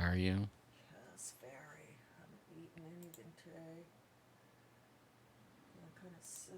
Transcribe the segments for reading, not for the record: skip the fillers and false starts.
Are you? Yes, very. I haven't eaten anything today. I'm kind of sick.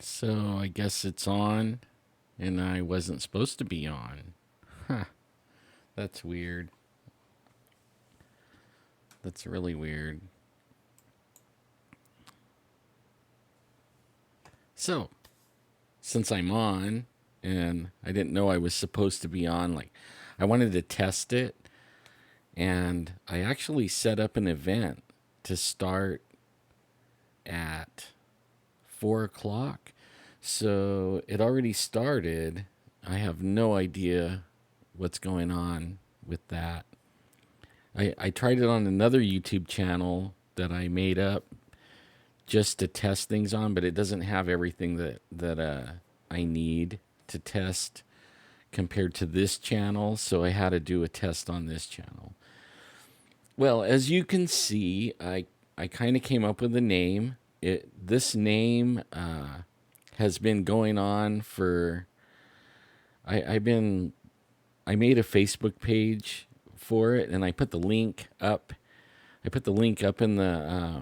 So I guess it's on, and I wasn't supposed to be on. Huh. That's weird. That's really weird. So, since I'm on, and I didn't know I was supposed to be on, like, I wanted to test it, and I actually set up an event to start at 4 o'clock. So it already started. I have no idea what's going on with that. I tried it on another YouTube channel that I made up just to test things on, but it doesn't have everything that I need to test compared to this channel. So I had to do a test on this channel. Well, as you can see, I kind of came up with a name. This name has been going on for. I've been. I made a Facebook page for it, and I put the link up. I put the link up in the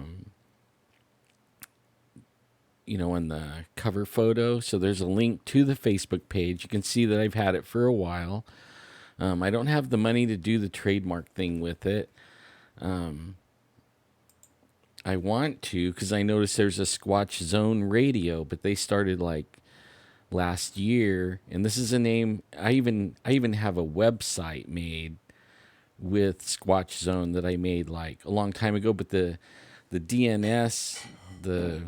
in the cover photo. So there's a link to the Facebook page. You can see that I've had it for a while. I don't have the money to do the trademark thing with it. I want to because I noticed there's a Squatch Zone radio, but they started like last year, and this is a name. I even have a website made with Squatch Zone that I made like a long time ago, but the DNS the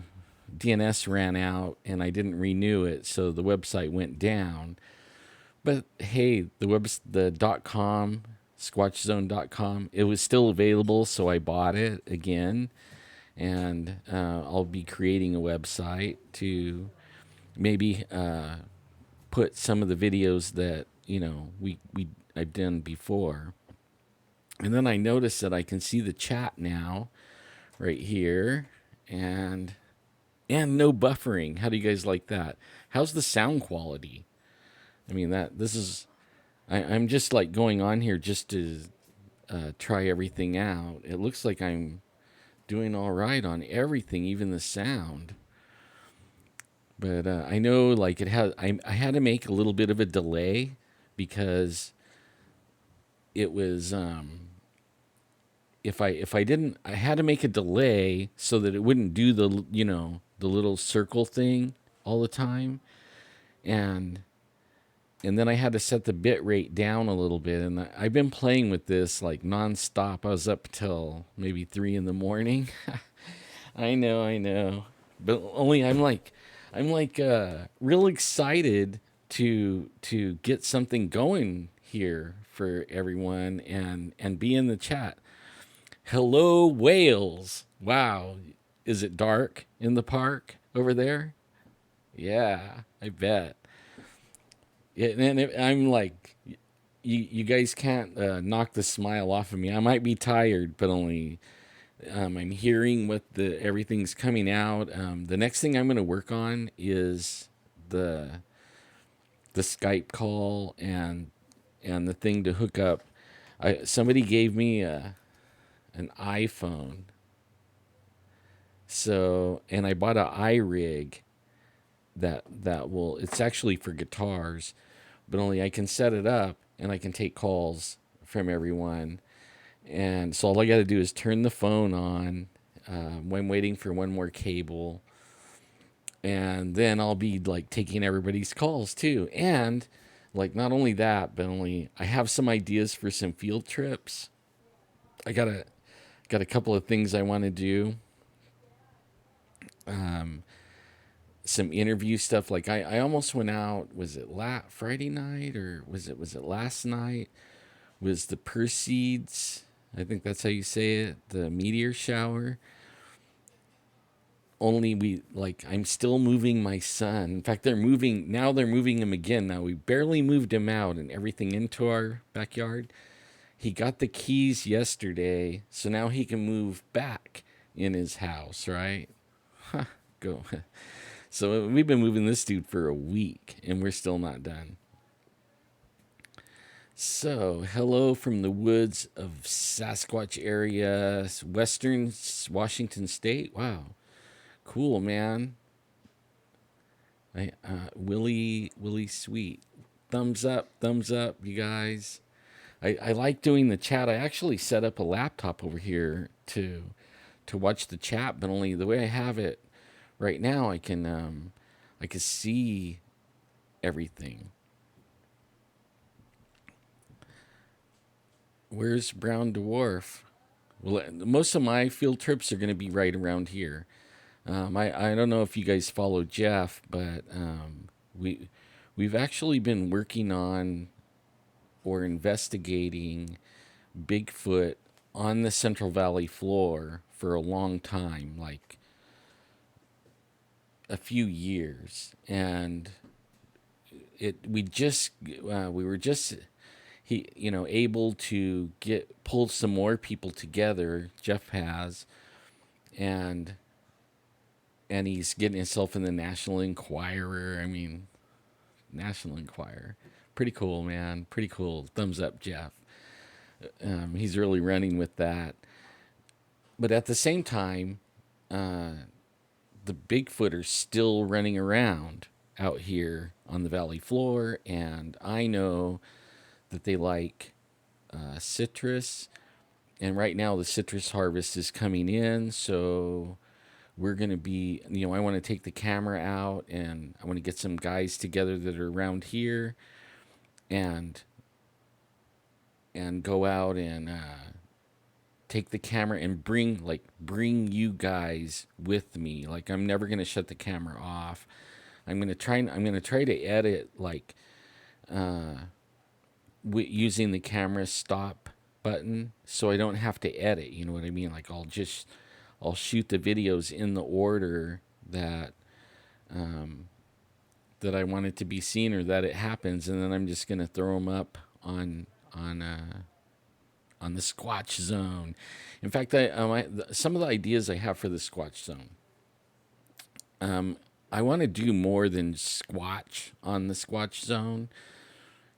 DNS ran out and I didn't renew it, so the website went down. But hey, the .com, squatchzone.com, it was still available, so I bought it again, and I'll be creating a website to maybe put some of the videos that we I've done before. And then I noticed that I can see the chat now, right here, and no buffering. How do you guys like that? How's the sound quality? I mean, that this is I'm just like going on here just to try everything out. It looks like I'm doing all right on everything, even the sound. But I know like I had to make a little bit of a delay because it was if I didn't, I had to make a delay so that it wouldn't do the little circle thing all the time, and then I had to set the bit rate down a little bit. And I've been playing with this like nonstop. I was up till maybe 3 in the morning. I know. But only I'm like real excited to get something going here for everyone and be in the chat. Hello Wales. Wow. Is it dark in the park over there? Yeah, I bet. Yeah, and I'm like you guys can't knock the smile off of me. I might be tired, but only I'm hearing what the everything's coming out. The next thing I'm going to work on is the the Skype call and the thing to hook up. Somebody gave me an iPhone, so and I bought an iRig that will. It's actually for guitars, but only I can set it up and I can take calls from everyone. And so all I got to do is turn the phone on when waiting for one more cable, and then I'll be like taking everybody's calls too. And like not only that, but only I have some ideas for some field trips. I got a couple of things I want to do. Some interview stuff. Like I almost went out. Was it Friday night or was it last night? Was the Perseids? I think that's how you say it. The meteor shower. Only we like I'm still moving my son. In fact, they're moving now. They're moving him again. Now we barely moved him out and everything into our backyard. He got the keys yesterday, so now he can move back in his house. Right? Go. So we've been moving this dude for a week, and we're still not done. So, hello from the woods of Sasquatch area, western Washington State. Wow, cool, man. Willie Sweet. Thumbs up, you guys. I like doing the chat. I actually set up a laptop over here to watch the chat, but only the way I have it right now, I can see everything. Where's Brown Dwarf? Well, most of my field trips are going to be right around here. I don't know if you guys follow Jeff, but we we've actually been working on or investigating Bigfoot on the Central Valley floor for a long time, like a few years, and it we were just he able to get pull some more people together. Jeff has, and he's getting himself in the National Enquirer. I mean, National Enquirer. Pretty cool, man. Pretty cool. Thumbs up, Jeff. He's really running with that. But at the same time, the Bigfoot are still running around out here on the valley floor, and I know that they like citrus. And right now, the citrus harvest is coming in, so we're going to be, I want to take the camera out and I want to get some guys together that are around here and go out and take the camera and bring you guys with me. Like I'm never going to shut the camera off. I'm going to try to edit like using the camera stop button so I don't have to edit, you know what I mean? Like I'll shoot the videos in the order that that I want it to be seen or that it happens, and then I'm just gonna throw them up on the Squatch Zone. In fact, some of the ideas I have for the Squatch Zone. I want to do more than Squatch on the Squatch Zone.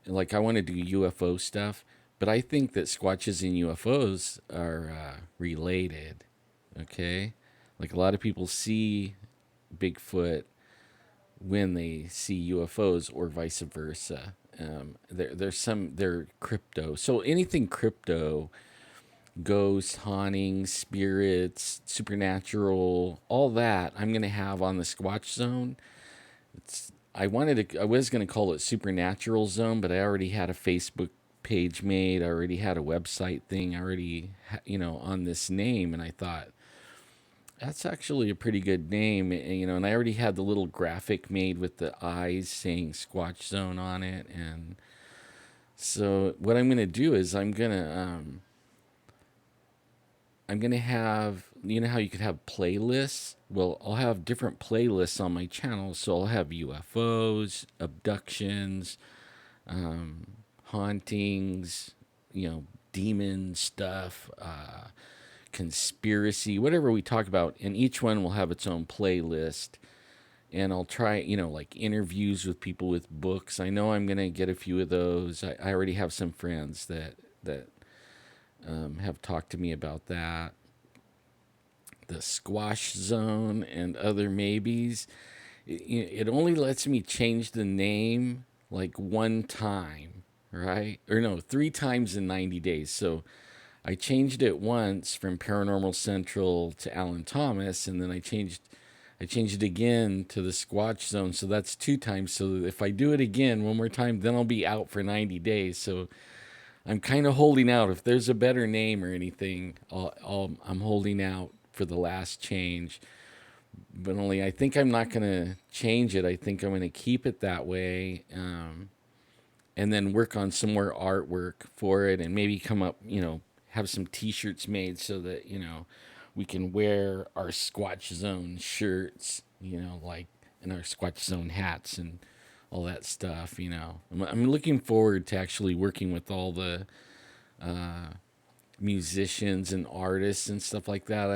Like I want to do UFO stuff, but I think that Squatches and UFOs are related. Okay, like a lot of people see Bigfoot when they see UFOs or vice versa. They're crypto. So anything crypto, ghosts, hauntings, spirits, supernatural, all that I'm gonna have on the Squatch Zone. I was gonna call it Supernatural Zone, but I already had a Facebook page made. I already had a website thing. I already on this name, and I thought That's actually a pretty good name, and I already had the little graphic made with the eyes saying Squatch Zone on it, and so what I'm gonna do is I'm gonna have, how you could have playlists. Well, I'll have different playlists on my channel, so I'll have UFOs, abductions, hauntings, demon stuff, conspiracy, whatever we talk about, and each one will have its own playlist. And I'll try, like interviews with people with books. I know I'm gonna get a few of those. I already have some friends that have talked to me about that. The Squash Zone and other maybes. It only lets me change the name like one time, right? Or no, three times in 90 days. So I changed it once from Paranormal Central to Alan Thomas, and then I changed it again to the Squatch Zone. So that's two times. So if I do it again one more time, then I'll be out for 90 days. So I'm kind of holding out. If there's a better name or anything, I'm holding out for the last change. But only I think I'm not going to change it. I think I'm going to keep it that way, and then work on some more artwork for it, and maybe come up, have some T-shirts made so that we can wear our Squatch Zone shirts, like, and our Squatch Zone hats and all that stuff. I'm looking forward to actually working with all the musicians and artists and stuff like that.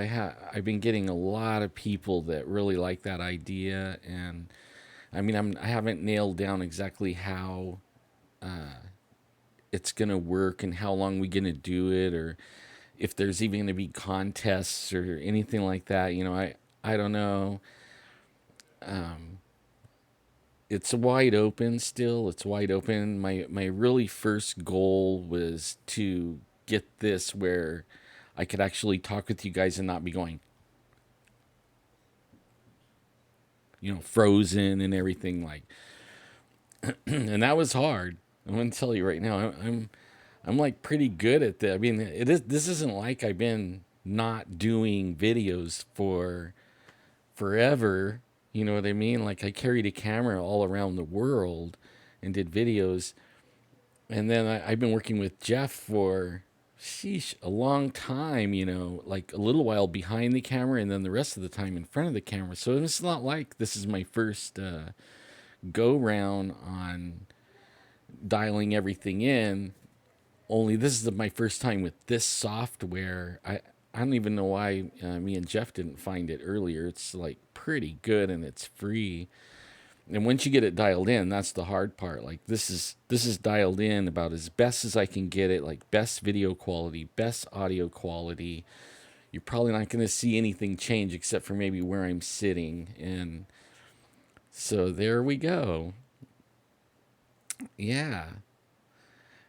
I've been getting a lot of people that really like that idea, and I mean I haven't nailed down exactly how it's gonna work and how long we're gonna do it, or if there's even gonna be contests or anything like that. I don't know. It's wide open still. It's wide open. My really first goal was to get this where I could actually talk with you guys and not be going, frozen and everything, like, and that was hard. I'm gonna tell you right now, I'm like pretty good at that. I mean, it is. This isn't like I've been not doing videos for forever. You know what I mean? Like I carried a camera all around the world and did videos, and then I've been working with Jeff for, sheesh, a long time. Like a little while behind the camera, and then the rest of the time in front of the camera. So it's not like this is my first go round on dialing everything in. Only this is my first time with this software. I don't even know why me and Jeff didn't find it earlier. It's like pretty good and it's free. And once you get it dialed in, that's the hard part. Like this is dialed in about as best as I can get it, like best video quality, best audio quality. You're probably not going to see anything change except for maybe where I'm sitting. And so there we go. Yeah.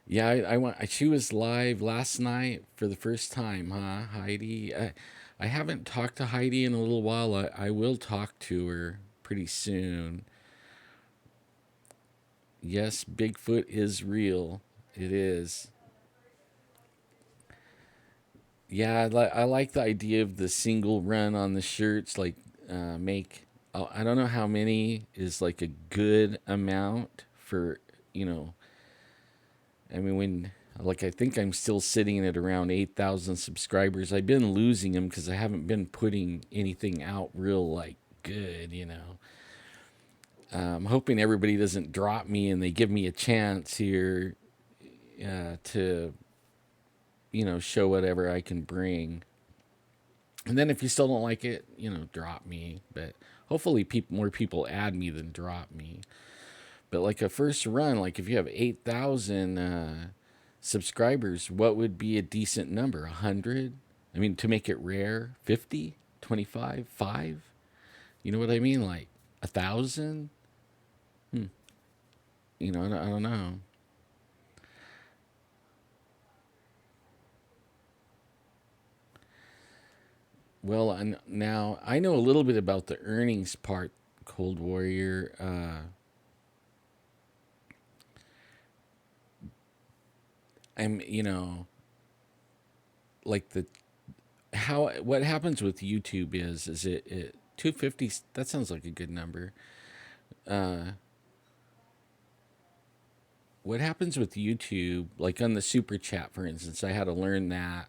Yeah, I want. She was live last night for the first time, huh, Heidi? I haven't talked to Heidi in a little while. I will talk to her pretty soon. Yes, Bigfoot is real. It is. Yeah, I like the idea of the single run on the shirts. Like, make. Oh, I don't know how many is like a good amount for you know I mean, like, I think I'm still sitting at around 8,000 subscribers. I've been losing them because I haven't been putting anything out real, like, good. I'm hoping everybody doesn't drop me and they give me a chance here to, show whatever I can bring. And then if you still don't like it, drop me. But hopefully more people add me than drop me. But like a first run, like if you have 8,000 subscribers, what would be a decent number? 100? I mean, to make it rare, 50, 25, 5? You know what I mean? Like 1,000? I don't know. Well, now I know a little bit about the earnings part, Cold Warrior. I'm, like how what happens with YouTube is it 250, that sounds like a good number. What happens with YouTube, like on the super chat, for instance, I had to learn that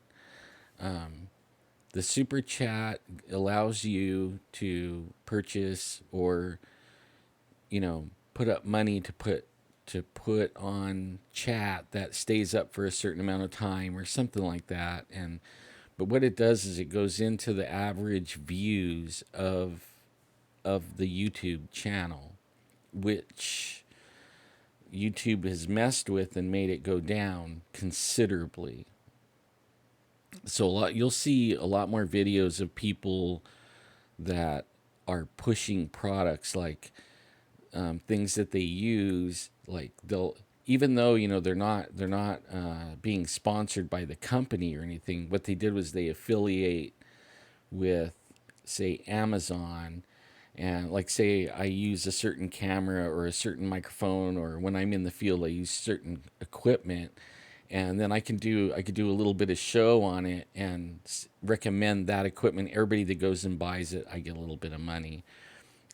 the super chat allows you to purchase or, put up money to put on chat that stays up for a certain amount of time or something like that. And but what it does is it goes into the average views of the YouTube channel, which YouTube has messed with and made it go down considerably. So you'll see a lot more videos of people that are pushing products like things that they use, like they'll, even though they're not being sponsored by the company or anything. What they did was they affiliate with, say, Amazon, and like say I use a certain camera or a certain microphone, or when I'm in the field I use certain equipment, and then I could do a little bit of show on it and recommend that equipment. Everybody that goes and buys it, I get a little bit of money.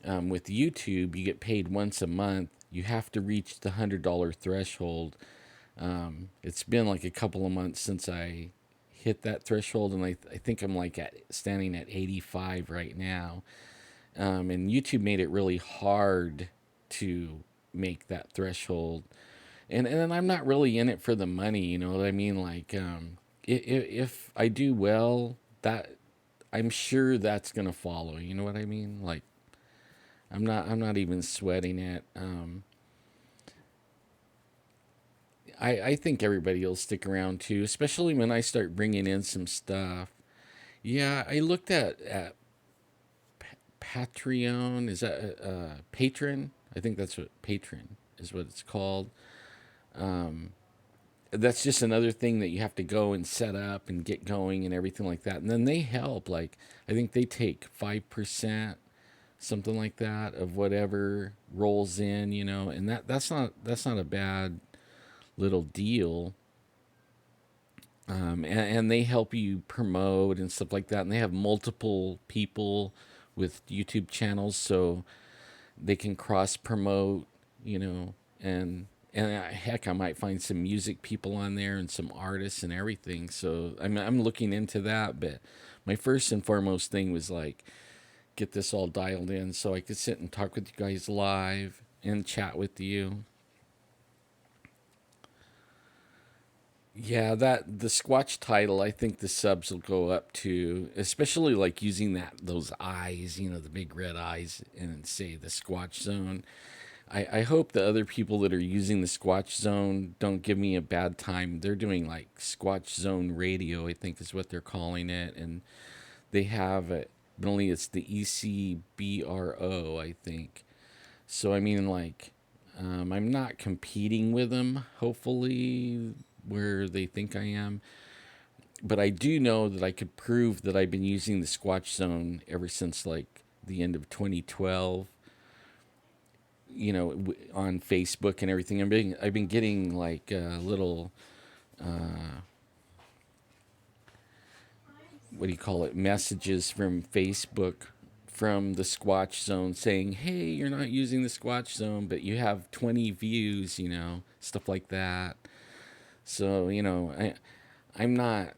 With YouTube, you get paid once a month. You have to reach the $100 threshold. It's been like a couple of months since I hit that threshold, and I think I'm like standing at 85 right now. And YouTube made it really hard to make that threshold. And I'm not really in it for the money, you know what I mean? Like, if I do well, that I'm sure that's gonna follow. You know what I mean? Like, I'm not even sweating it. I think everybody will stick around too, especially when I start bringing in some stuff. Yeah, I looked at Patreon. Is that Patron? I think that's what Patron is what it's called. That's just another thing that you have to go and set up and get going and everything like that. And then they help. Like, I think they take 5%, something like that, of whatever rolls in, and that's not a bad little deal. And they help you promote and stuff like that. And they have multiple people with YouTube channels, so they can cross promote, you know, and heck, I might find some music people on there and some artists and everything. So I'm looking into that. But my first and foremost thing was like get this all dialed in so I could sit and talk with you guys live and chat with you. Yeah, that the Squatch title, I think the subs will go up to, especially like using those eyes, the big red eyes, and say the Squatch Zone. I hope the other people that are using the Squatch Zone don't give me a bad time. They're doing like Squatch Zone Radio, I think is what they're calling it, and they have it. But only it's the ECBRO, I think. So I mean, like, I'm not competing with them. Hopefully, where they think I am. But I do know that I could prove that I've been using the Squatch Zone ever since like the end of 2012. On Facebook and everything. I've been getting like little what do you call it, messages from Facebook from the Squatch Zone saying, "Hey, you're not using the Squatch Zone, but you have 20 views," stuff like that. So I'm not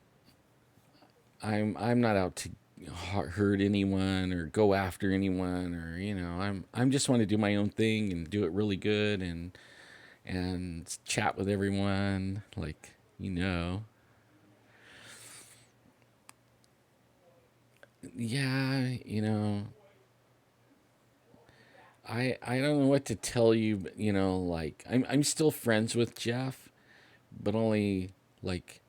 I'm not out to hurt anyone or go after anyone, or I'm just want to do my own thing and do it really good and chat with everyone, like, yeah, I don't know what to tell you, but like I'm still friends with Jeff, but only like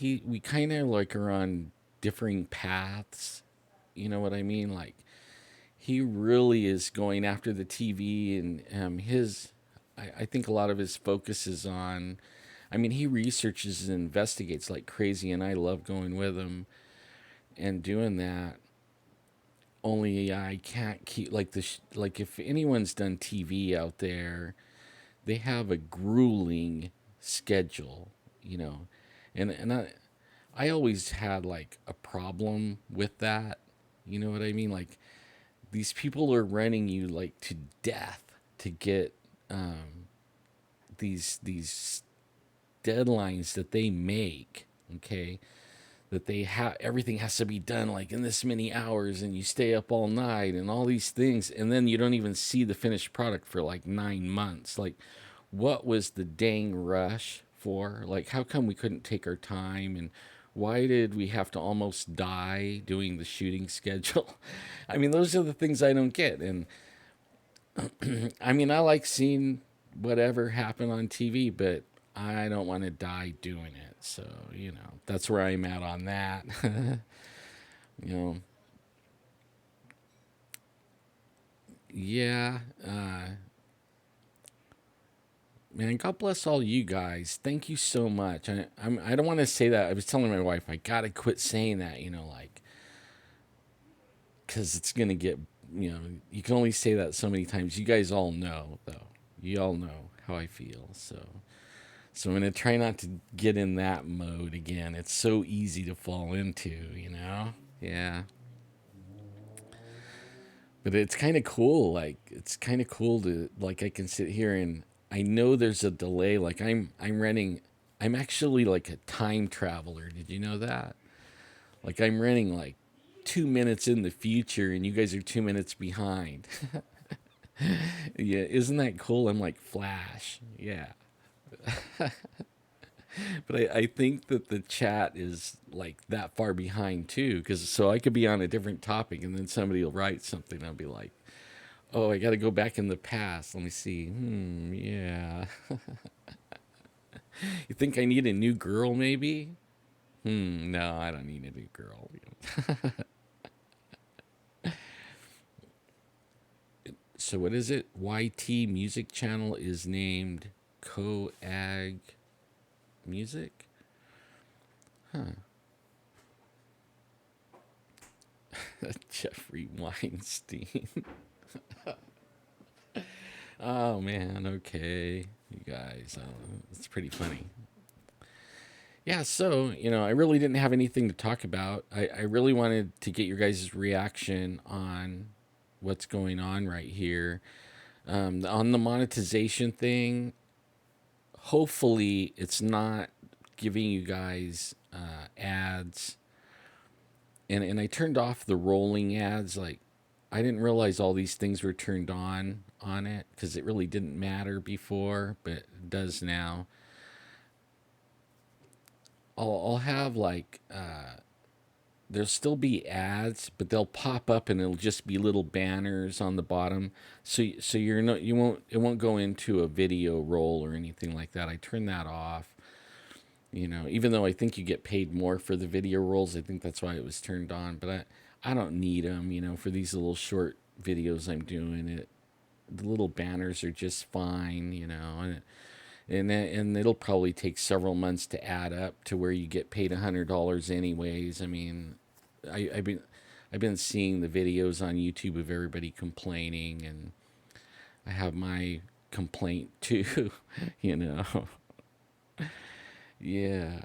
we kind of like are on differing paths. You know what I mean? Like, he really is going after the TV, and I think a lot of his focus is on. I mean, he researches and investigates like crazy, and I love going with him and doing that. Only I can't keep like like if anyone's done TV out there, they have a grueling schedule, you know, and I always had like a problem with that. You know what I mean? Like these people are running you like to death to get these deadlines that they make. Okay, that they have everything has to be done like in this many hours, and you stay up all night and all these things, and then you don't even see the finished product for like 9 months. Like, what was the dang rush for? Like, how come we couldn't take our time? And why did we have to almost die doing the shooting schedule? I mean, those are the things I don't get. And I mean, I like seeing whatever happen on TV, but I don't want to die doing it. So, that's where I'm at on that. you know, yeah. Man, God bless all you guys. Thank you so much. I don't want to say that. I was telling my wife, I got to quit saying that, like, because it's going to get, you can only say that so many times. You guys all know, though. You all know how I feel. So I'm going to try not to get in that mode again. It's so easy to fall into. Yeah. But it's kind of cool. Like, it's kind of cool to, like, I can sit here and I know there's a delay. Like, I'm actually like a time traveler. Did you know that? Like, I'm running like 2 minutes in the future and you guys are 2 minutes behind. Yeah. Isn't that cool? I'm like Flash. Yeah. But I think that the chat is like that far behind too, because so I could be on a different topic and then somebody will write something. I'll be like, oh, I got to go back in the past. Let me see. Yeah. You think I need a new girl, maybe? No, I don't need a new girl. So what is it? YT Music Channel is named Coag Music. Jeffrey Weinstein. Oh man, okay, you guys, it's pretty funny. Yeah, so I really didn't have anything to talk about. I really wanted to get your guys' reaction on what's going on right here. On the monetization thing, hopefully it's not giving you guys ads. And I turned off the rolling ads. Like, I didn't realize all these things were turned on it because it really didn't matter before, but it does now. I'll have like there'll still be ads, but they'll pop up and it'll just be little banners on the bottom. So you're not you won't it won't go into a video roll or anything like that. I turn that off. Even though I think you get paid more for the video rolls, I think that's why it was turned on. But I don't need them. For these little short videos I'm doing. The little banners are just fine. And it'll probably take several months to add up to where you get paid $100 anyways. I mean, I've been seeing the videos on YouTube of everybody complaining, and I have my complaint too. you know, yeah.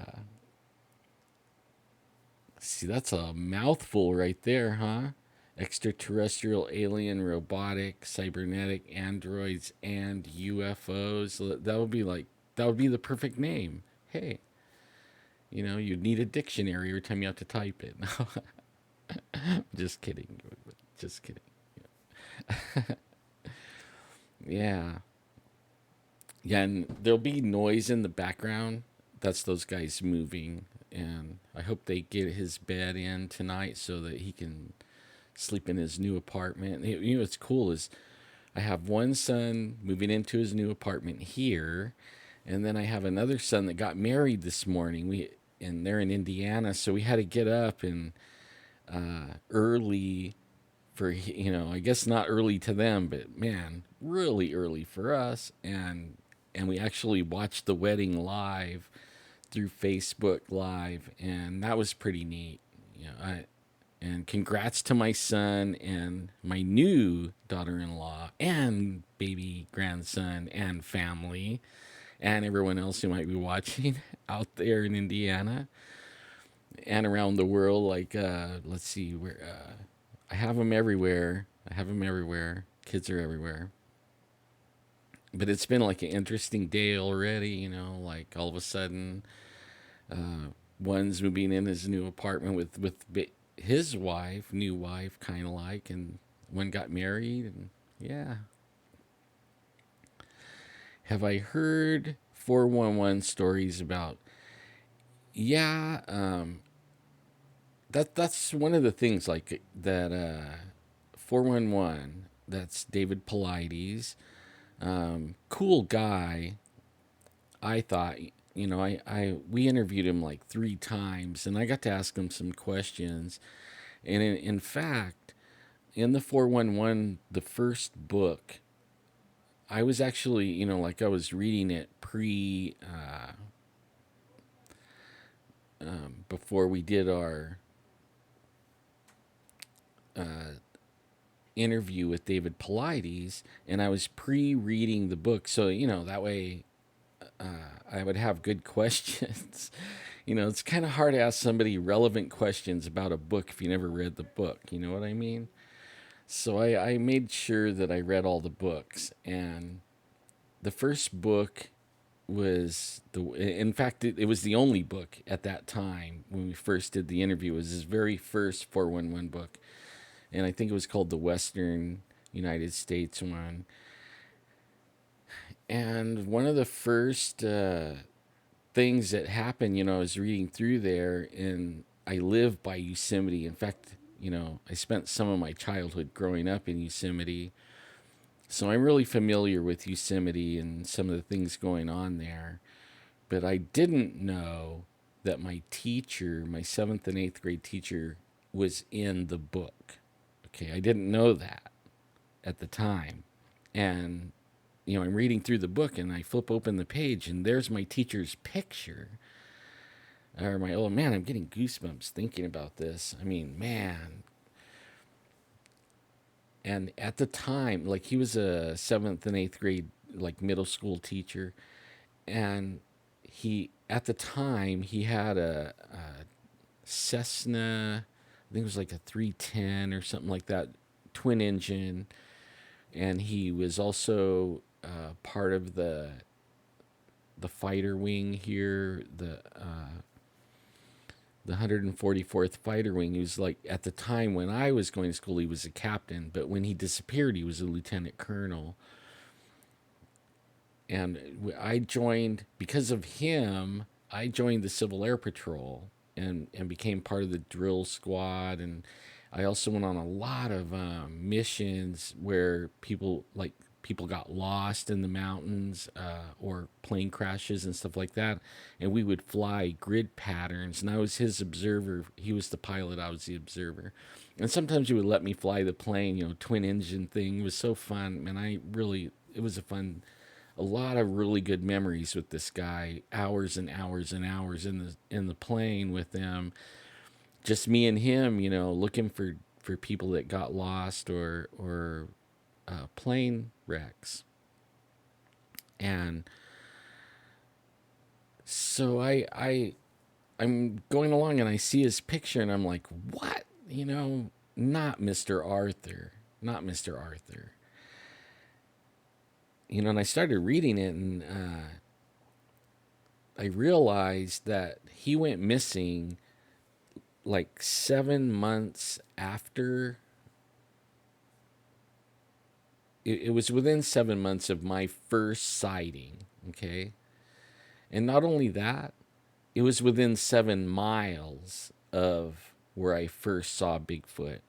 See, that's a mouthful right there, huh? Extraterrestrial, alien, robotic, cybernetic, androids, and UFOs. So that would be the perfect name. Hey, you'd need a dictionary every time you have to type it. Just kidding. Just kidding. Yeah. Yeah, and there'll be noise in the background. That's those guys moving. And I hope they get his bed in tonight so that he can sleep in his new apartment. What's cool is I have one son moving into his new apartment here, and then I have another son that got married this morning. And they're in Indiana, so we had to get up and early for I guess not early to them, but man, really early for us. And we actually watched the wedding live through Facebook Live, and that was pretty neat. And congrats to my son and my new daughter-in-law and baby grandson and family and everyone else who might be watching out there in Indiana. and around the world. Like, let's see, where I have them everywhere. I have them everywhere. Kids are everywhere. But it's been like an interesting day already. Like all of a sudden, one's moving in his new apartment with his wife, new wife, kind of like, and one got married, and yeah. Have I heard 411 stories about? Yeah, that's one of the things like that. 411. That's David Pilates. Cool guy. I thought. I we interviewed him like 3 times, and I got to ask him some questions. And in fact, in the 411, the first book, I was actually, like I was reading it before we did our interview with David Pilates, and I was pre-reading the book, so that way I would have good questions. It's kind of hard to ask somebody relevant questions about a book if you never read the book. You know what I mean? So I made sure that I read all the books, and the first book was in fact it was the only book at that time when we first did the interview. It was his very first 411 book, and I think it was called the Western United States one. And one of the first things that happened, I was reading through there, and I live by Yosemite. In fact, I spent some of my childhood growing up in Yosemite, so I'm really familiar with Yosemite and some of the things going on there. But I didn't know that my teacher, my seventh and eighth grade teacher, was in the book. Okay, I didn't know that at the time. And, I'm reading through the book, and I flip open the page, and there's my teacher's picture. Or oh man, I'm getting goosebumps thinking about this. I mean, man. And at the time, like he was a seventh and eighth grade, like middle school teacher. And at the time, he had a Cessna, I think it was like a 310 or something like that, twin engine. And he was also part of the fighter wing here, the 144th Fighter Wing. He was like, at the time when I was going to school, he was a captain, but when he disappeared, he was a lieutenant colonel. And I joined, because of him, I joined the Civil Air Patrol and became part of the drill squad. And I also went on a lot of missions where people got lost in the mountains, or plane crashes and stuff like that, and we would fly grid patterns, and I was his observer. He was the pilot, I was the observer. And sometimes he would let me fly the plane, twin engine thing. It was so fun, and it was a lot of really good memories with this guy. Hours and hours and hours in the plane with them, just me and him, looking for people that got lost, or plane wrecks. And so I'm going along, and I see his picture, and I'm like, what? Not Mr. Arthur, not Mr. Arthur. And I started reading it, and I realized that he went missing like 7 months after. It was within 7 months of my first sighting, okay? And not only that, it was within 7 miles of where I first saw Bigfoot.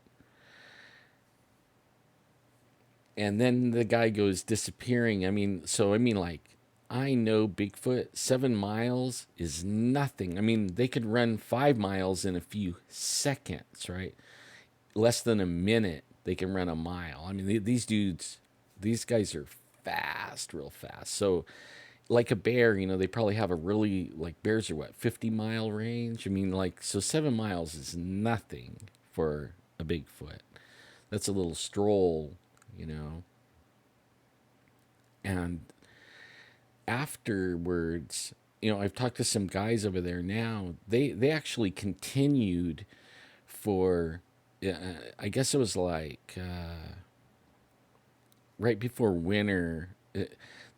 And then the guy goes disappearing. Like, I know Bigfoot, 7 miles is nothing. I mean, they could run 5 miles in a few seconds, right? Less than a minute, they can run a mile. I mean, these guys are fast, real fast. So, like a bear, they probably have a really, like, bears are what, 50-mile range? I mean, like, so 7 miles is nothing for a Bigfoot. That's a little stroll, you know. And afterwards, I've talked to some guys over there now. They actually continued for, I guess it was like right before winter.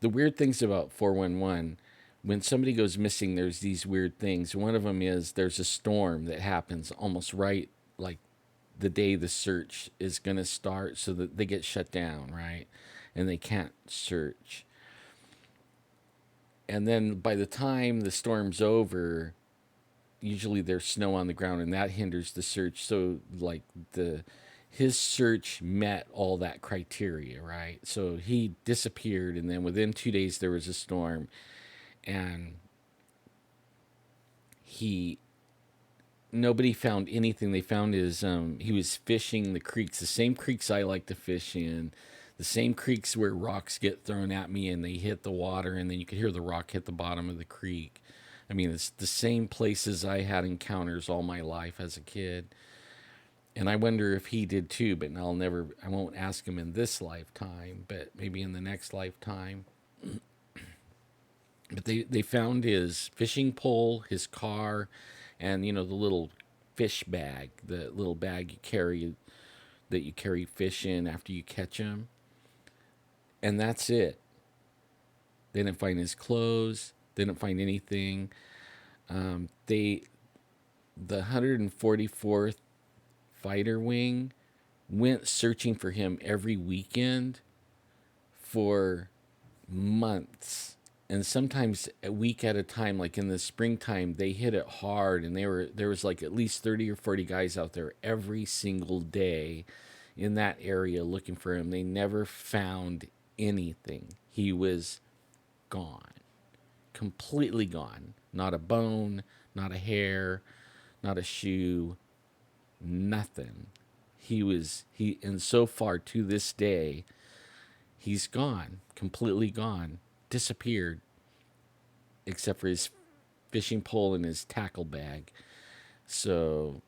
The weird things about 411, when somebody goes missing, there's these weird things. One of them is there's a storm that happens almost right like the day the search is going to start, so that they get shut down, right? And they can't search. And then by the time the storm's over, usually there's snow on the ground and that hinders the search. So like the his search met all that criteria, right? So he disappeared, and then within 2 days there was a storm, and he nobody found anything. They found his he was fishing the creeks, the same creeks I like to fish in, the same creeks where rocks get thrown at me and they hit the water, and then you could hear the rock hit the bottom of the creek. I mean, it's the same places I had encounters all my life as a kid. And I wonder if he did too, but I won't ask him in this lifetime, but maybe in the next lifetime. But they found his fishing pole, his car, and the little fish bag, the little bag you carry that you carry fish in after you catch them. And that's it. They didn't find his clothes. They didn't find anything. They the 144th Fighter Wing went searching for him every weekend for months, and sometimes a week at a time. Like in the springtime, they hit it hard, and there was like at least 30 or 40 guys out there every single day in that area looking for him. They never found anything. He was gone, completely gone. Not a bone, not a hair, not a shoe, nothing. And so far to this day, he's gone, completely gone, disappeared, except for his fishing pole and his tackle bag. So,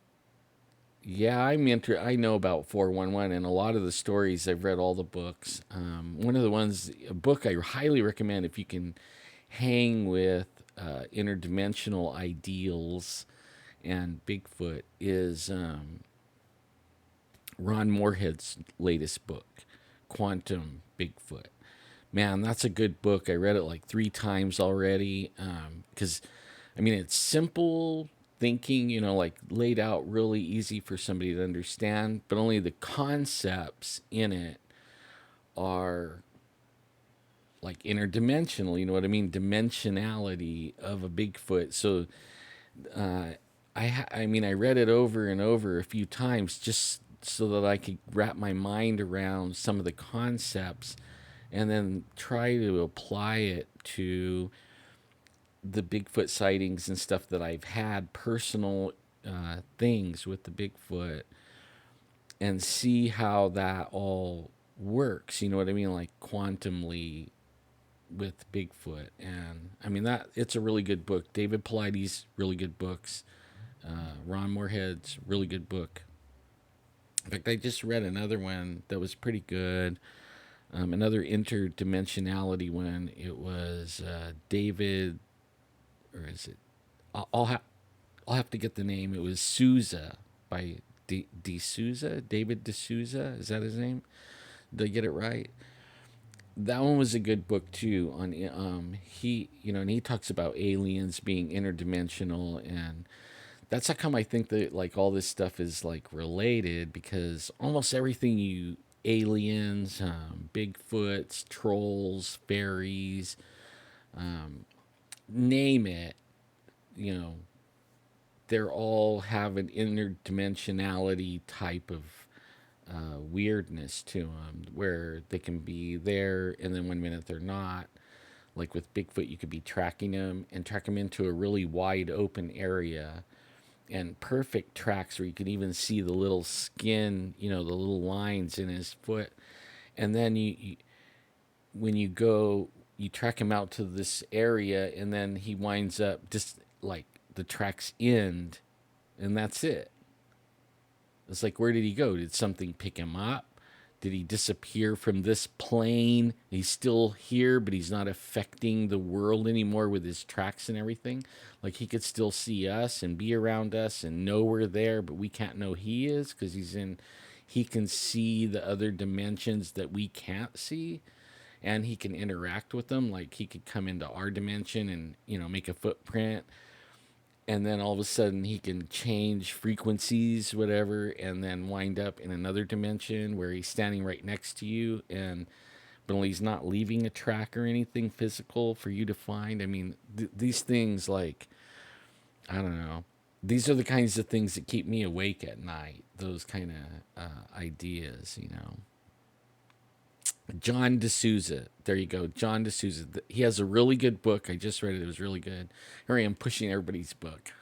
yeah, I know about 411, and a lot of the stories. I've read all the books. One of the ones, a book I highly recommend if you can hang with interdimensional ideals and Bigfoot, is Ron Moorhead's latest book, Quantum Bigfoot. Man, that's a good book. I read it like 3 times already. Because, I mean, it's simple thinking, like laid out really easy for somebody to understand, but only the concepts in it are like interdimensional. You know what I mean? Dimensionality of a Bigfoot. So, I mean, I read it over and over a few times just so that I could wrap my mind around some of the concepts, and then try to apply it to the Bigfoot sightings and stuff that I've had, personal things with the Bigfoot, and see how that all works. You know what I mean? Like quantumly with Bigfoot. And I mean, that it's a really good book. David Paulides, really good books. Ron Moorhead's really good book. In fact, I just read another one that was pretty good. Another interdimensionality one. It was David, or is it? I'll have to get the name. It was Souza by D'Souza. David D'Souza. Is that his name? Did I get it right? That one was a good book too. On and he talks about aliens being interdimensional, and that's how come I think that like all this stuff is like related, because almost everything aliens, Bigfoots, trolls, fairies, name it, you know, they're all have an interdimensionality type of weirdness to them, where they can be there and then 1 minute they're not. Like with Bigfoot, you could be tracking them and track them into a really wide open area, and perfect tracks where you can even see the little skin, the little lines in his foot. And then when you track him out to this area, and then he winds up just like the tracks end, and that's it. It's like, where did he go? Did something pick him up? Did he disappear from this plane? He's still here, but he's not affecting the world anymore with his tracks and everything. Like he could still see us and be around us and know we're there, but we can't know he is because he's in. He can see the other dimensions that we can't see, and he can interact with them. Like he could come into our dimension and make a footprint, and then all of a sudden he can change frequencies, whatever, and then wind up in another dimension where he's standing right next to you, and but only he's not leaving a track or anything physical for you to find. I mean, these things, like, I don't know. These are the kinds of things that keep me awake at night. Those kind of ideas. John D'Souza. There you go. John D'Souza. He has a really good book. I just read it. It was really good. Here I am pushing everybody's book.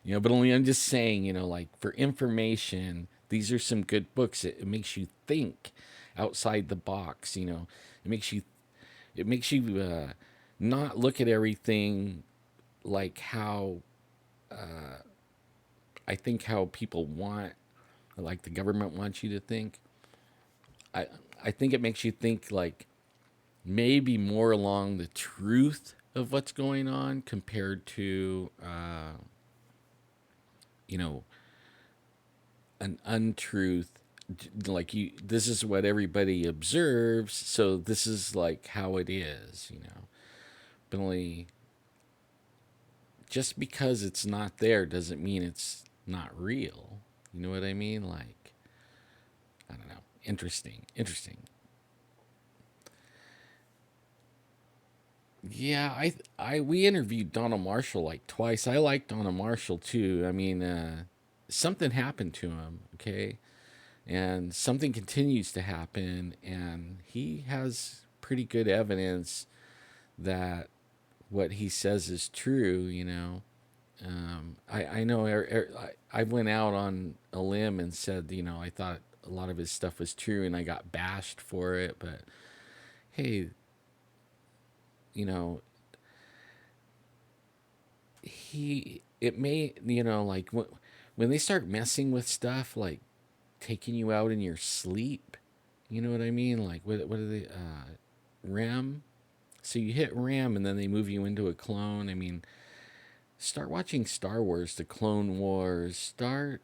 But only I'm just saying, like for information, these are some good books. It makes you think outside the box. It makes you not look at everything like how I think how people want, like the government wants you to think. I I think it makes you think like maybe more along the truth of what's going on compared to you know an untruth. Like, this is what everybody observes, so this is like how it is. But only just because it's not there doesn't mean it's not real. You know what I mean? Like, I don't know. Interesting. Yeah, we interviewed Donald Marshall like twice. I like Donald Marshall too. I mean, something happened to him, okay? And something continues to happen, and he has pretty good evidence that what he says is true. I know I went out on a limb and said, I thought a lot of his stuff was true, and I got bashed for it. But hey, you know, it may, like when they start messing with stuff, like taking you out in your sleep, you know what I mean? Like, what are they, REM? So you hit REM and then they move you into a clone. I mean, start watching Star Wars, the Clone Wars. I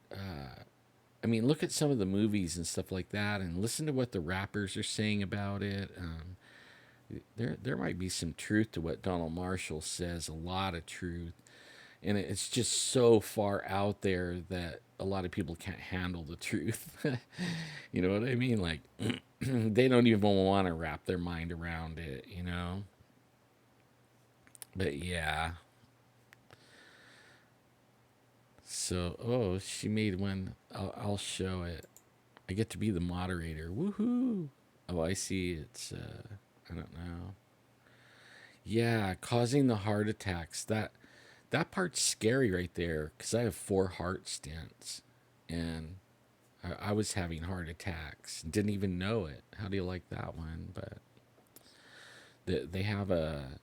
mean, look at some of the movies and stuff like that, and listen to what the rappers are saying about it. There might be some truth to what Donald Marshall says, a lot of truth, and it's just so far out there that a lot of people can't handle the truth. You know what I mean? Like, they don't even want to wrap their mind around it. But yeah. So, oh, she made one. I'll show it. I get to be the moderator. Woohoo! Oh, I see. It's I don't know. Yeah, causing the heart attacks. That part's scary right there because I have 4 heart stents, and I was having heart attacks. Didn't even know it. How do you like that one? But they have an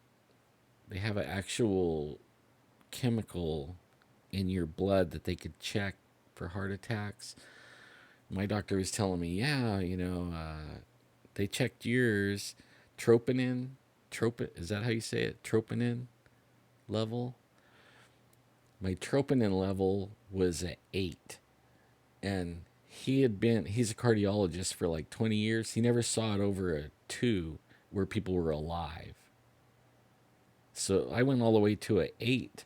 actual chemical in your blood that they could check for heart attacks. My doctor was telling me, yeah, they checked yours, troponin, is that how you say it? Troponin level. My troponin level was at 8, and he's a cardiologist for like 20 years. He never saw it over a 2 where people were alive. So I went all the way to a 8,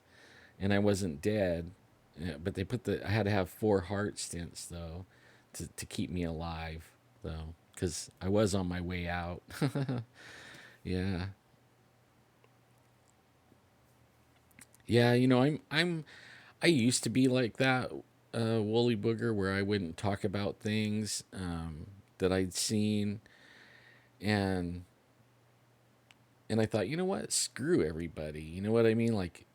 and I wasn't dead. Yeah, but I had to have 4 heart stents though, to keep me alive though, because I was on my way out. Yeah, yeah. I used to be like that, woolly booger, where I wouldn't talk about things that I'd seen, and I thought, you know what, screw everybody. You know what I mean? Like,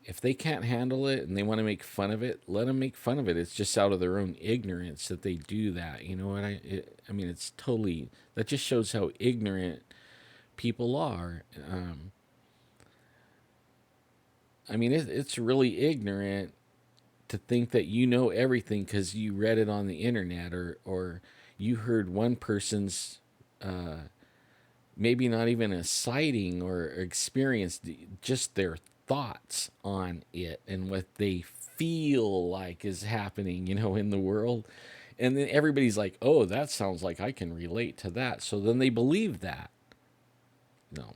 if they can't handle it and they want to make fun of it, let them make fun of it. It's just out of their own ignorance that they do that. You know what I mean, it's totally, that just shows how ignorant people are. I mean, it's really ignorant to think that you know everything because you read it on the internet, or you heard one person's maybe not even a sighting or experience, just their thoughts on it and what they feel like is happening, in the world. And then everybody's like, oh, that sounds like I can relate to that. So then they believe that. No,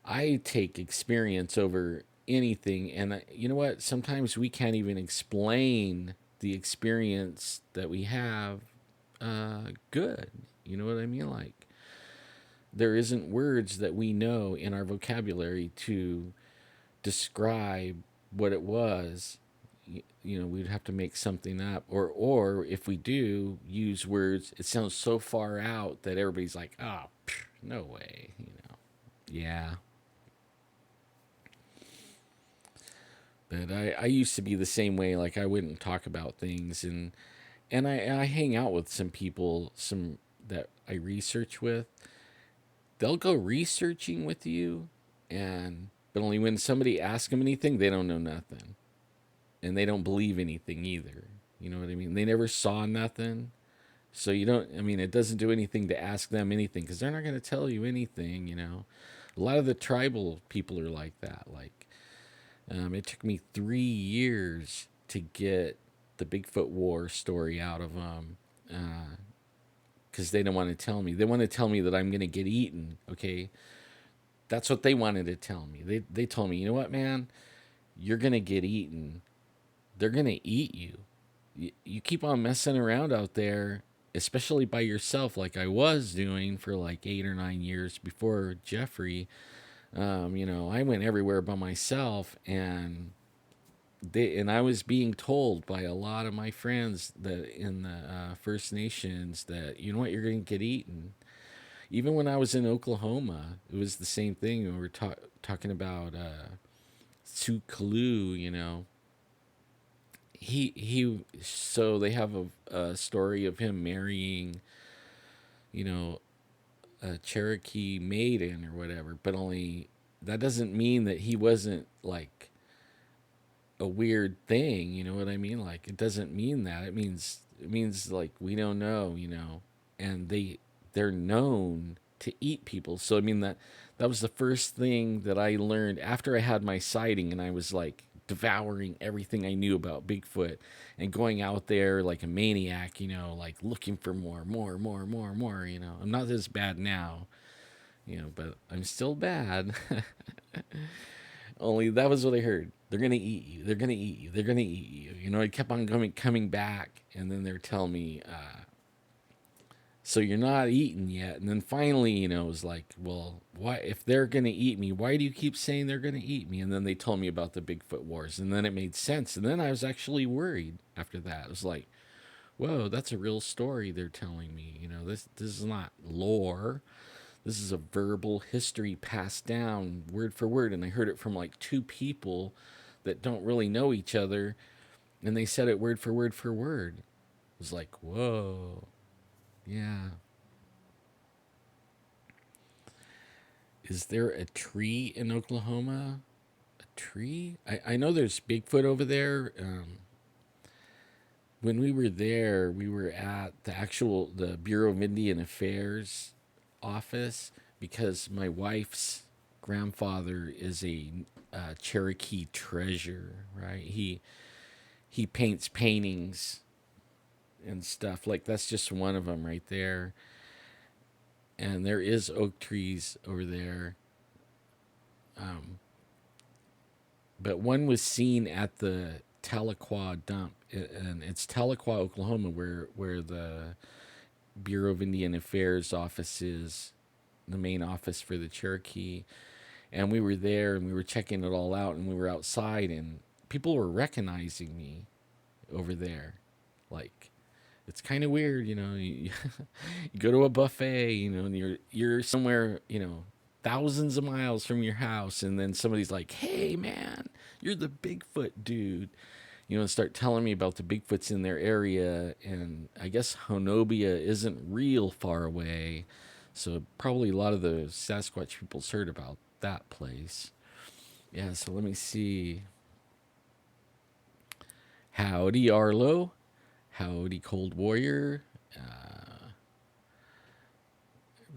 I take experience over anything. And you know what? Sometimes we can't even explain the experience that we have good. You know what I mean? Like, there isn't words that we know in our vocabulary to describe what it was. We'd have to make something up, or if we do use words, it sounds so far out that everybody's like, oh, no way. Yeah. But I used to be the same way. Like, I wouldn't talk about things, and I hang out with some people, some that I research with. They'll go researching with you, and but only when somebody asks them anything, they don't know nothing, and they don't believe anything either. You know what I mean? They never saw nothing, so you don't. I mean, it doesn't do anything to ask them anything because they're not going to tell you anything. A lot of the tribal people are like that. Like, it took me 3 years to get the Bigfoot War story out of them. Because they don't want to tell me. They want to tell me that I'm going to get eaten. Okay, that's what they wanted to tell me. They told me, you know what, man, you're going to get eaten. They're going to eat you. You keep on messing around out there, especially by yourself, like I was doing for like 8 or 9 years before Jeffrey. I went everywhere by myself, and I was being told by a lot of my friends that in the First Nations that, you know what, you're going to get eaten. Even when I was in Oklahoma, it was the same thing. We were talking about Sue Kalu. So they have a story of him marrying, you know, a Cherokee maiden or whatever, but only that doesn't mean that he wasn't like a weird thing. You know what I mean? Like, it doesn't mean that. It means like we don't know. And they're known to eat people. So I mean that was the first thing that I learned after I had my sighting, and I was like devouring everything I knew about Bigfoot and going out there like a maniac, like looking for more, more, more, more, more. I'm not as bad now, but I'm still bad. Only that was what I heard. They're gonna eat you. They're gonna eat you. They're gonna eat you. I kept on coming back, and then they're telling me, so you're not eaten yet. And then finally, it was like, well, why? If they're gonna eat me, why do you keep saying they're gonna eat me? And then they told me about the Bigfoot wars, and then it made sense. And then I was actually worried after that. It was like, whoa, that's a real story they're telling me. This is not lore. This is a verbal history passed down word for word. And I heard it from like two people that don't really know each other. And they said it word for word for word. It was like, whoa. Yeah. Is there a tree in Oklahoma? A tree? I know there's Bigfoot over there. When we were there, we were at the Bureau of Indian Affairs office because my wife's grandfather is a Cherokee treasure, right? He paints paintings and stuff. Like, that's just one of them right there. And there is oak trees over there. But one was seen at the Tahlequah dump, and it's Tahlequah, Oklahoma, where the Bureau of Indian Affairs office is, the main office for the Cherokee. And we were there, and we were checking it all out, and we were outside, and people were recognizing me over there. Like, it's kind of weird, You go to a buffet, and you're somewhere, thousands of miles from your house, and then somebody's like, "Hey, man, you're the Bigfoot dude," and start telling me about the Bigfoots in their area. And I guess Honobia isn't real far away, so probably a lot of the Sasquatch people's heard about that place. Yeah, so let me see. Howdy, Arlo. Howdy, Cold Warrior. I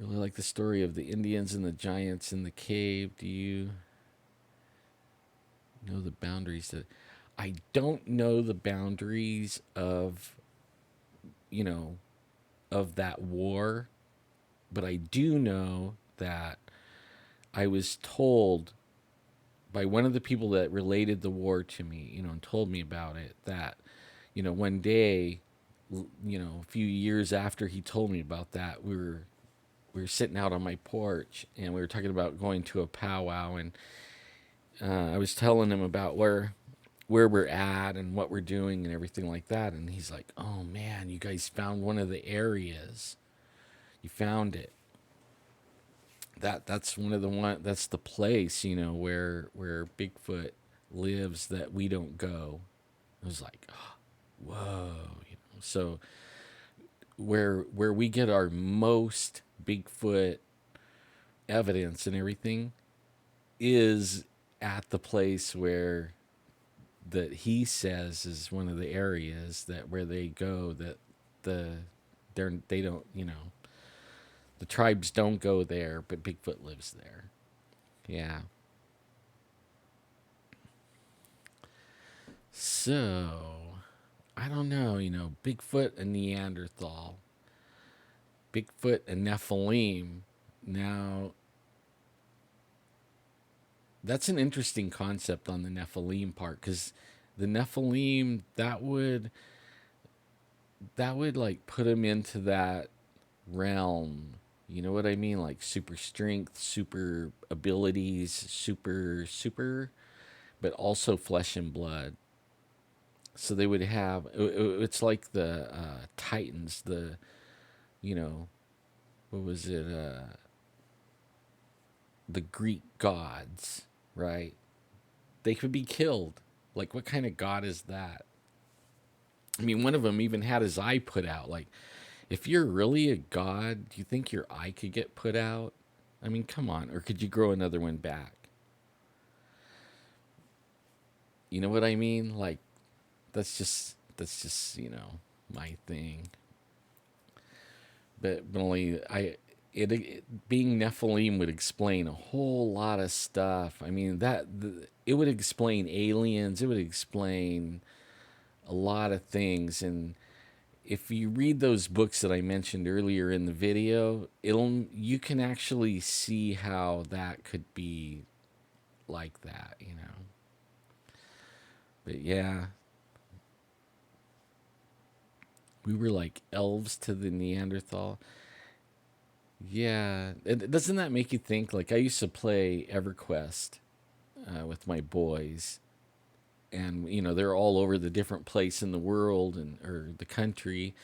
really like the story of the Indians and the giants in the cave. Do you know the boundaries that I don't know the boundaries of, you know, of that war, but I do know that I was told by one of the people that related the war to me, and told me about it, that, one day, a few years after he told me about that, we were sitting out on my porch and we were talking about going to a powwow, and I was telling him about where we're at and what we're doing and everything like that, and he's like, "Oh man, you guys found one of the areas. You found it. That's that's the place, where Bigfoot lives that we don't go." I was like, oh, "Whoa." So where we get our most Bigfoot evidence and everything is at the place where that he says is one of the areas that where they go, that the they don't, the tribes don't go there, but Bigfoot lives there. Yeah. So I don't know, Bigfoot and Neanderthal, Bigfoot and Nephilim. Now that's an interesting concept on the Nephilim part, because the Nephilim, that would like put him into that realm. You know what I mean? Like super strength, super abilities, super, but also flesh and blood. So they would have. It's like the Titans. You know, what was it? The Greek gods, right? They could be killed. Like, what kind of god is that? I mean, one of them even had his eye put out. Like, if you're really a god, do you think your eye could get put out? I mean, come on. Or could you grow another one back? You know what I mean? Like, that's just my thing. But only it being Nephilim would explain a whole lot of stuff. I mean, it would explain aliens. It would explain a lot of things. And if you read those books that I mentioned earlier in the video, you can actually see how that could be like that. But yeah, we were like elves to the Neanderthal. Yeah, doesn't that make you think? Like, I used to play EverQuest with my boys, and they're all over the different place in the world and or the country,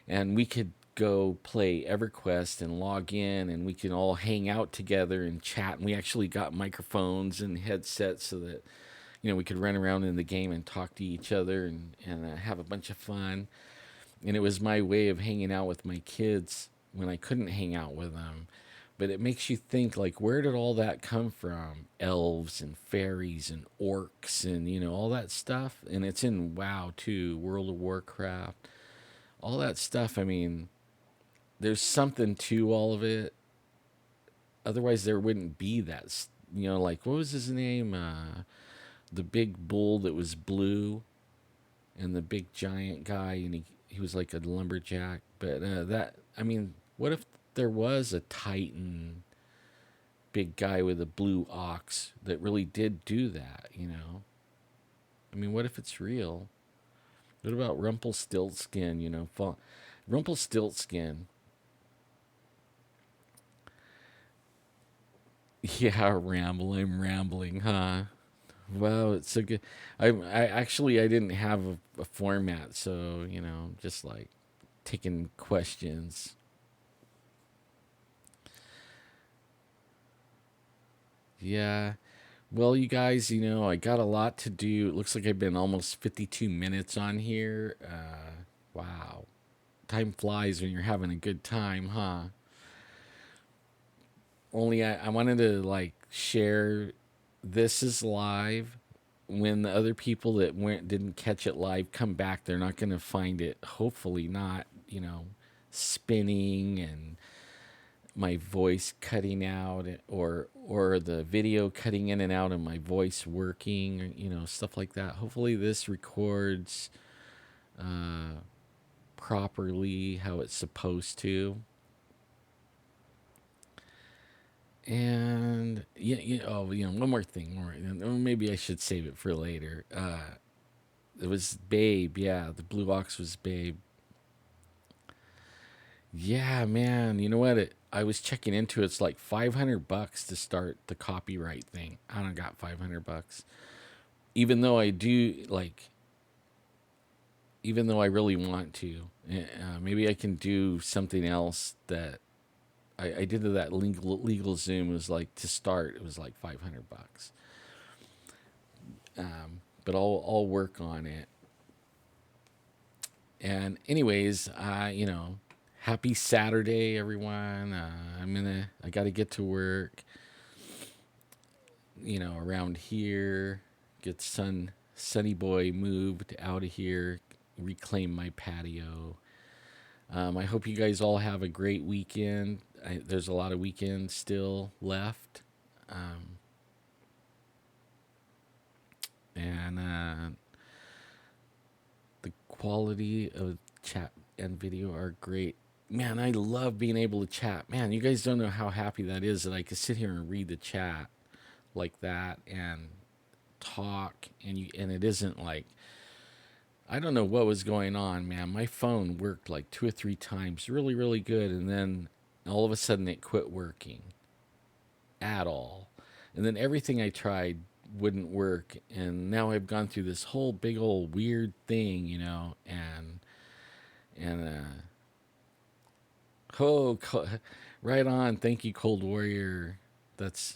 and we could go play EverQuest and log in, and we can all hang out together and chat. And we actually got microphones and headsets so that we could run around in the game and talk to each other and have a bunch of fun. And it was my way of hanging out with my kids when I couldn't hang out with them. But it makes you think, like, where did all that come from? Elves and fairies and orcs and all that stuff. And it's in WoW too, World of Warcraft, all that stuff. I mean, there's something to all of it. Otherwise, there wouldn't be that. Like, what was his name? The big bull that was blue, and the big giant guy, and he was like a lumberjack. But I mean, what if there was a Titan big guy with a blue ox that really did do that? I mean, what if it's real? What about Rumpelstiltskin? Rumpelstiltskin. Yeah, I'm rambling, huh? Well, it's so good. I actually I didn't have a format, so just like taking questions. Yeah. Well, you guys, I got a lot to do. It looks like I've been almost 52 minutes on here. Wow. Time flies when you're having a good time, huh? Only I wanted to like share this is live. When the other people that didn't catch it live come back, they're not going to find it. Hopefully not, spinning and my voice cutting out, or the video cutting in and out and my voice working, stuff like that. Hopefully this records properly how it's supposed to. And one more thing, or maybe I should save it for later. It was Babe, yeah, the Blue Ox was Babe. Yeah, man, you know what? I was checking into it. It's like $500 to start the copyright thing. I don't got $500, even though I do even though I really want to. Maybe I can do something else that I did to that legal Zoom. It was like to start. It was like $500. But I'll work on it. And anyways, happy Saturday, everyone. I got to get to work. Around here, get Sunny Boy moved out of here, reclaim my patio. I hope you guys all have a great weekend. There's a lot of weekends still left. And the quality of chat and video are great. Man, I love being able to chat. Man, you guys don't know how happy that is that I could sit here and read the chat like that and talk, and it isn't like, I don't know what was going on, man. My phone worked like 2 or 3 times really, really good, and then all of a sudden it quit working at all. And then everything I tried wouldn't work, and now I've gone through this whole big old weird thing, and oh, right on. Thank you, Cold Warrior. That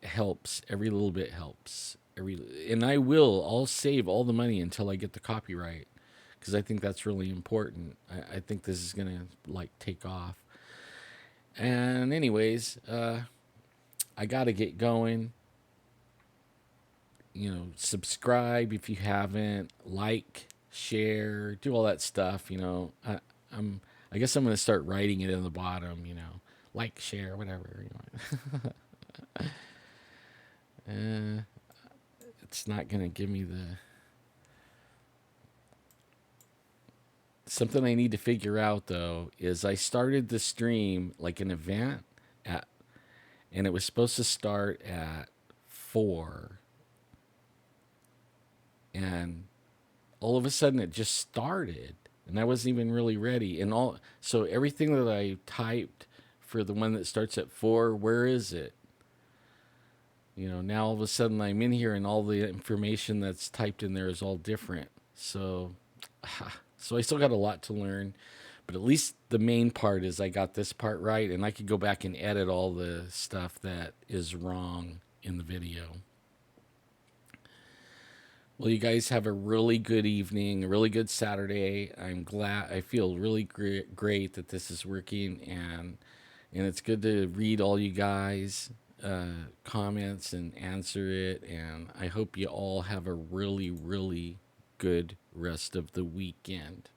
helps. Every little bit helps. And I'll save all the money until I get the copyright, because I think that's really important. I think this is gonna take off. And anyways, I gotta get going. Subscribe if you haven't. Like, share, do all that stuff. I guess I'm gonna start writing it in the bottom. Like, share, whatever. It's not gonna give me the something I need to figure out though is I started the stream like an event at, and it was supposed to start at 4, and all of a sudden it just started, and I wasn't even really ready, so everything that I typed for the one that starts at 4, where is it? Now all of a sudden I'm in here and all the information that's typed in there is all different. So I still got a lot to learn, but at least the main part is I got this part right, and I could go back and edit all the stuff that is wrong in the video. Well, you guys have a really good evening, a really good Saturday. I feel really great that this is working, and it's good to read all you guys' comments and answer it. And I hope you all have a really, really good rest of the weekend.